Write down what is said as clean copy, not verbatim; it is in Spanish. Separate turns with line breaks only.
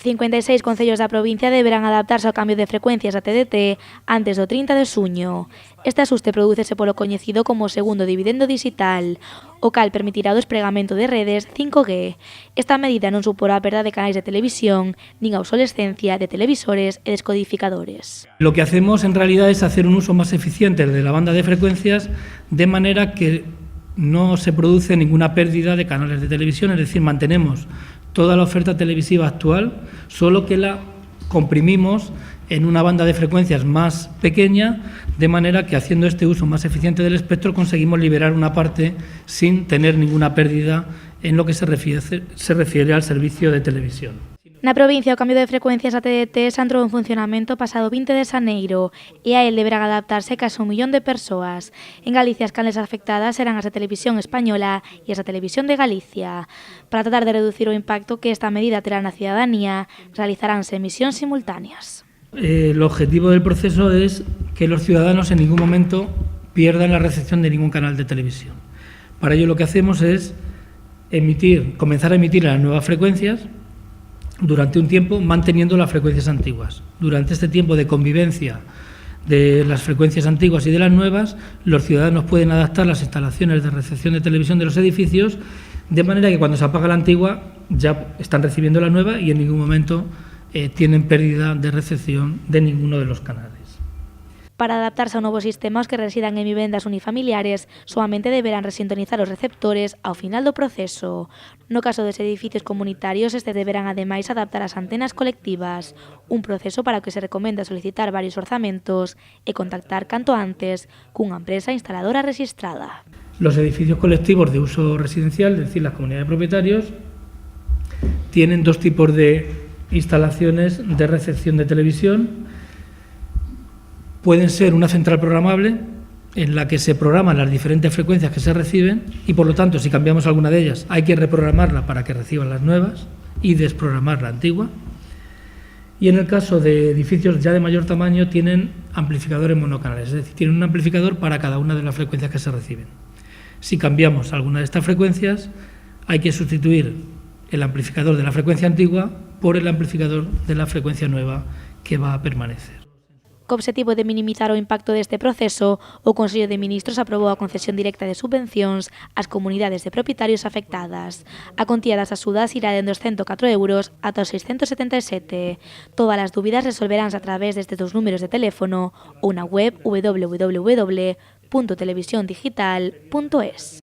56 concellos da provincia deberán adaptarse ao cambio de frecuencias da TDT antes do 30 de xuño. Este asuste prodúcese polo coñecido como segundo dividendo digital, o cal permitirá o despregamento de redes 5G. Esta medida non suporá a perda de canais de televisión, nin a obsolescencia de televisores e descodificadores.
Lo que hacemos en realidad es hacer un uso más eficiente de la banda de frecuencias de manera que no se produce ninguna pérdida de canales de televisión, es decir, mantenemos toda la oferta televisiva actual, solo que la comprimimos en una banda de frecuencias más pequeña, de manera que haciendo este uso más eficiente del espectro conseguimos liberar una parte sin tener ninguna pérdida en lo que se refiere al servicio de televisión.
Na provincia, o cambio de frecuencias a TDT xa entrou en funcionamento pasado 20 de xaneiro e a el deberán adaptarse case 1 millón de persoas. En Galicia, as canles afectadas serán as de Televisión Española e as da Televisión de Galicia. Para tratar de reducir o impacto que esta medida terá na cidadanía, realizaránse emisións simultáneas.
El objetivo del proceso es que los ciudadanos en ningún momento pierdan la recepción de ningún canal de televisión. Para ello lo que hacemos es comenzar a emitir las nuevas frecuencias durante un tiempo manteniendo las frecuencias antiguas. Durante este tiempo de convivencia de las frecuencias antiguas y de las nuevas, los ciudadanos pueden adaptar las instalaciones de recepción de televisión de los edificios de manera que cuando se apaga la antigua ya están recibiendo la nueva y en ningún momento tienen pérdida de recepción de ninguno de los canales.
Para adaptarse ao novo sistema, os que residan en vivendas unifamiliares solamente deberán resintonizar os receptores ao final do proceso. No caso dos edificios comunitarios, estes deberán ademais adaptar as antenas colectivas, un proceso para o que se recomenda solicitar varios orzamentos e contactar canto antes cunha empresa instaladora registrada.
Los edificios colectivos de uso residencial, es decir, las comunidades de propietarios, tienen dos tipos de instalaciones de recepción de televisión. Pueden ser una central programable en la que se programan las diferentes frecuencias que se reciben y, por lo tanto, si cambiamos alguna de ellas, hay que reprogramarla para que reciban las nuevas y desprogramar la antigua. Y en el caso de edificios ya de mayor tamaño, tienen amplificadores monocanales, es decir, tienen un amplificador para cada una de las frecuencias que se reciben. Si cambiamos alguna de estas frecuencias, hay que sustituir el amplificador de la frecuencia antigua por el amplificador de la frecuencia nueva que va a permanecer.
Co obxectivo de minimizar o impacto deste proceso, o Consello de Ministros aprobou a concesión directa de subvencións ás comunidades de propietarios afectadas. A contía das axudas irá dende os 104 euros ata os 677. Todas as dúbidas resolveránse a través destes dos números de teléfono ou na web www.televisiondigital.es.